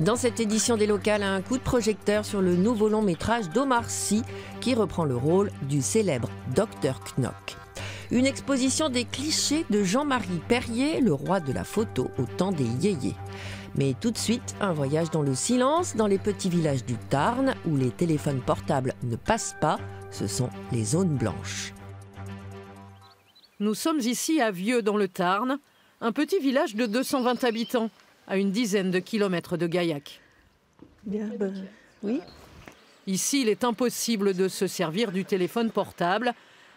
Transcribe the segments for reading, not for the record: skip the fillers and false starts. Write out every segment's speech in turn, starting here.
Dans cette édition des locales, un coup de projecteur sur le nouveau long métrage d'Omar Sy qui reprend le rôle du célèbre Dr Knock. Une exposition des clichés de Jean-Marie Perrier, le roi de la photo au temps des yéyés. Mais tout de suite, un voyage dans le silence, dans les petits villages du Tarn où les téléphones portables ne passent pas, ce sont les zones blanches. Nous sommes ici à Vieux dans le Tarn, un petit village de 220 habitants. À une dizaine de kilomètres de Gaillac. Bien, oui. Ici, il est impossible de se servir du téléphone portable.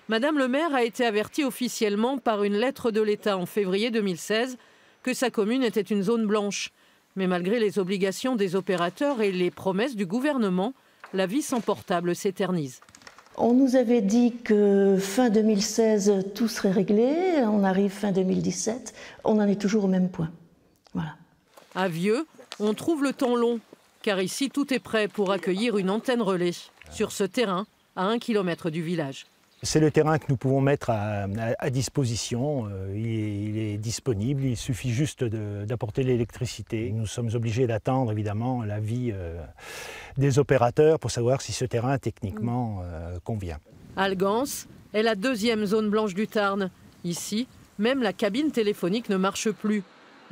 Madame le maire a été avertie officiellement par une lettre de l'État en février 2016 que sa commune était une zone blanche. Mais malgré les obligations des opérateurs et les promesses du gouvernement, la vie sans portable s'éternise. On nous avait dit que fin 2016, tout serait réglé. On arrive fin 2017. On en est toujours au même point. Voilà. À Vieux, on trouve le temps long, car ici tout est prêt pour accueillir une antenne relais sur ce terrain à 1 kilomètre du village. C'est le terrain que nous pouvons mettre à disposition. Il est disponible, il suffit juste d'apporter l'électricité. Nous sommes obligés d'attendre évidemment l'avis des opérateurs pour savoir si ce terrain techniquement convient. Algance est la deuxième zone blanche du Tarn. Ici, même la cabine téléphonique ne marche plus.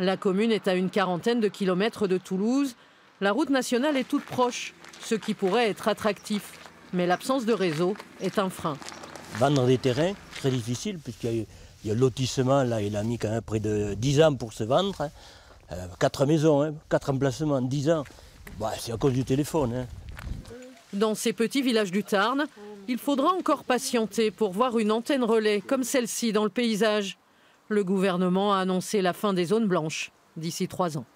La commune est à une quarantaine de kilomètres de Toulouse. La route nationale est toute proche, ce qui pourrait être attractif. Mais l'absence de réseau est un frein. Vendre des terrains, très difficile, puisqu'il y a le lotissement, là, il a mis quand même près de 10 ans pour se vendre. 4 maisons, 4 emplacements en 10 ans. Bah, c'est à cause du téléphone. Dans ces petits villages du Tarn, il faudra encore patienter pour voir une antenne relais comme celle-ci dans le paysage. Le gouvernement a annoncé la fin des zones blanches d'ici 3 ans.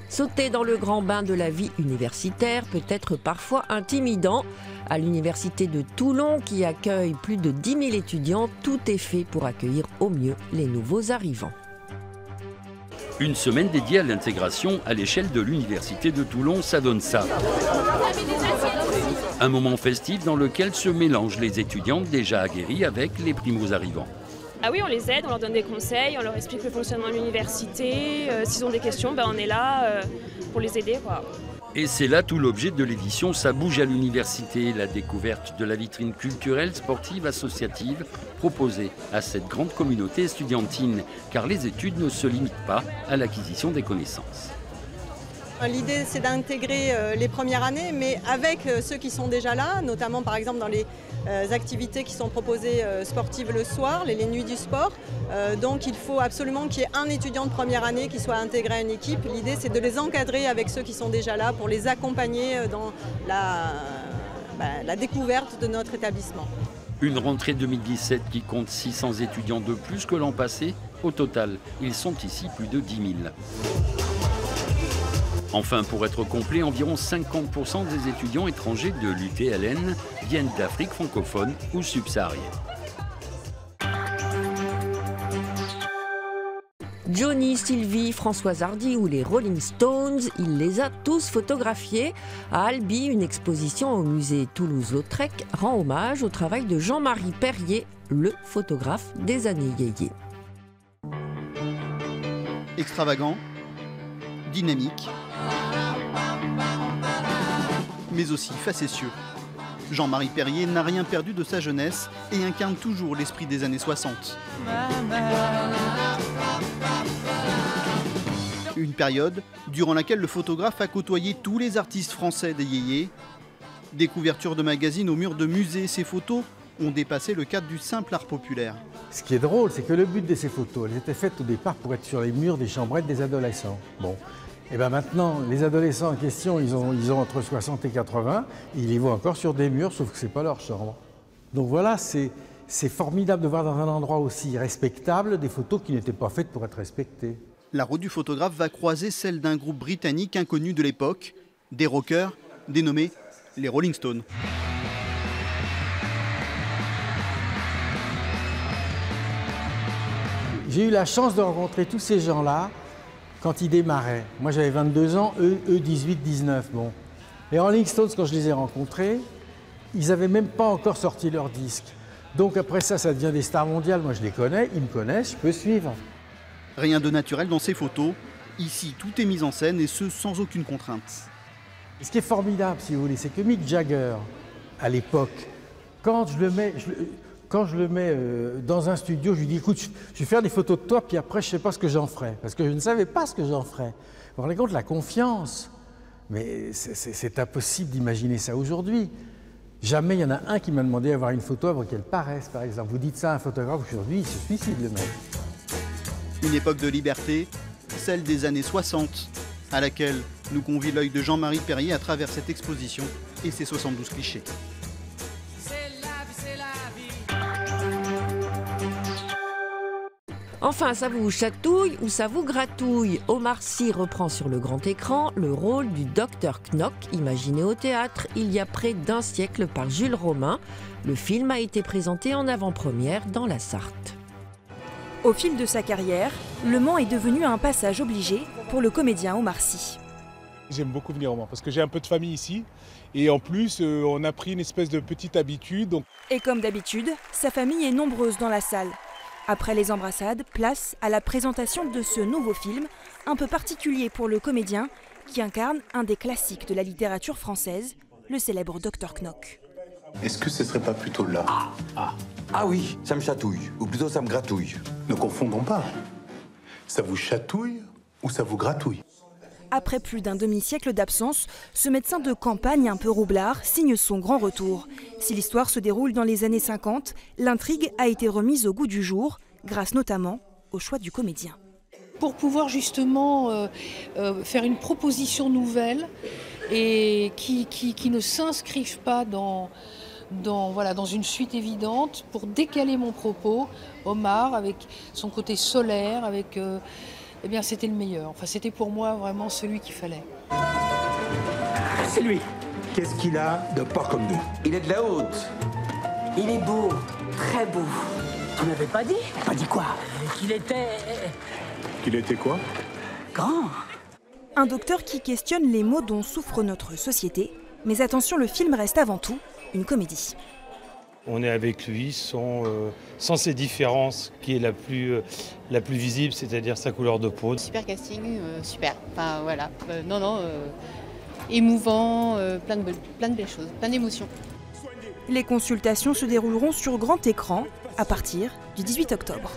Sauter dans le grand bain de la vie universitaire peut être parfois intimidant. À l'université de Toulon, qui accueille plus de 10 000 étudiants, tout est fait pour accueillir au mieux les nouveaux arrivants. Une semaine dédiée à l'intégration à l'échelle de l'université de Toulon, ça donne ça. Un moment festif dans lequel se mélangent les étudiants déjà aguerris avec les primo-arrivants. Ah oui, on les aide, on leur donne des conseils, on leur explique le fonctionnement de l'université. S'ils ont des questions, on est là pour les aider, quoi. Et c'est là tout l'objet de l'édition Ça bouge à l'université, la découverte de la vitrine culturelle, sportive, associative proposée à cette grande communauté estudiantine, car les études ne se limitent pas à l'acquisition des connaissances. L'idée, c'est d'intégrer les premières années, mais avec ceux qui sont déjà là, notamment par exemple dans les activités qui sont proposées sportives le soir, les nuits du sport. Donc il faut absolument qu'il y ait un étudiant de première année qui soit intégré à une équipe. L'idée, c'est de les encadrer avec ceux qui sont déjà là pour les accompagner dans la découverte de notre établissement. Une rentrée 2017 qui compte 600 étudiants de plus que l'an passé. Au total, ils sont ici plus de 10 000. Enfin, pour être complet, environ 50% des étudiants étrangers de l'UTLN viennent d'Afrique francophone ou subsaharienne. Johnny, Sylvie, Françoise Hardy ou les Rolling Stones, il les a tous photographiés. À Albi, une exposition au musée Toulouse-Lautrec rend hommage au travail de Jean-Marie Perrier, le photographe des années yéyé. Extravagant, dynamique, mais aussi facétieux. Jean-Marie Perrier n'a rien perdu de sa jeunesse et incarne toujours l'esprit des années 60. Une période durant laquelle le photographe a côtoyé tous les artistes français des yéyés. Des couvertures de magazines aux murs de musées, ces photos ont dépassé le cadre du simple art populaire. Ce qui est drôle, c'est que le but de ces photos, elles étaient faites au départ pour être sur les murs des chambrettes des adolescents. Bon. Et bien maintenant, les adolescents en question, ils ont entre 60 et 80, ils les voient encore sur des murs, sauf que ce n'est pas leur chambre. Donc voilà, c'est formidable de voir dans un endroit aussi respectable des photos qui n'étaient pas faites pour être respectées. La route du photographe va croiser celle d'un groupe britannique inconnu de l'époque, des rockers dénommés les Rolling Stones. J'ai eu la chance de rencontrer tous ces gens-là quand ils démarraient. Moi j'avais 22 ans, eux 18, 19. Bon. Les Rolling Stones, quand je les ai rencontrés, ils n'avaient même pas encore sorti leur disque. Donc après ça devient des stars mondiales. Moi je les connais, ils me connaissent, je peux suivre. Rien de naturel dans ces photos, Ici, tout est mis en scène et ce, sans aucune contrainte. Ce qui est formidable, si vous voulez, c'est que Mick Jagger, à l'époque, quand je le mets dans un studio, je lui dis, écoute, je vais faire des photos de toi, puis après, je ne sais pas ce que j'en ferai. Parce que je ne savais pas ce que j'en ferais. Vous vous rendez compte, la confiance. Mais c'est impossible d'imaginer ça aujourd'hui. Jamais il y en a un qui m'a demandé d'avoir une photo avant qu'elle paraisse, par exemple. Vous dites ça à un photographe, aujourd'hui, il se suicide, le mec. Une époque de liberté, celle des années 60, à laquelle nous convie l'œil de Jean-Marie Perrier à travers cette exposition et ses 72 clichés. Enfin, ça vous chatouille ou ça vous gratouille? Omar Sy reprend sur le grand écran le rôle du Dr Knock, imaginé au théâtre il y a près d'un siècle par Jules Romain. Le film a été présenté en avant-première dans la Sarthe. Au fil de sa carrière, Le Mans est devenu un passage obligé pour le comédien Omar Sy. J'aime beaucoup venir au Mans parce que j'ai un peu de famille ici et en plus on a pris une espèce de petite habitude. Donc... Et comme d'habitude, sa famille est nombreuse dans la salle. Après les embrassades, place à la présentation de ce nouveau film, un peu particulier pour le comédien, qui incarne un des classiques de la littérature française, le célèbre Dr Knock. Est-ce que ce serait pas plutôt là? Ah oui, ça me chatouille, ou plutôt ça me gratouille. Ne confondons pas. Ça vous chatouille ou ça vous gratouille? Après plus d'un demi-siècle d'absence, ce médecin de campagne un peu roublard signe son grand retour. Si l'histoire se déroule dans les années 50, l'intrigue a été remise au goût du jour, grâce notamment au choix du comédien. Pour pouvoir justement faire une proposition nouvelle et qui ne s'inscrive pas dans une suite évidente, pour décaler mon propos, Omar, avec son côté solaire, avec... eh bien, c'était le meilleur. Enfin, c'était pour moi vraiment celui qu'il fallait. C'est lui. Qu'est-ce qu'il a de pas comme nous? Il est de la haute. Il est beau, très beau. Tu m'avais pas dit? Pas dit quoi? Qu'il était... Qu'il était quoi? Grand. Un docteur qui questionne les maux dont souffre notre société. Mais attention, le film reste avant tout une comédie. On est avec lui sans ses différences, qui est la plus visible, c'est-à-dire sa couleur de peau. Super casting, super. Enfin voilà, émouvant, plein de belles choses, plein d'émotions. Les consultations se dérouleront sur grand écran à partir du 18 octobre.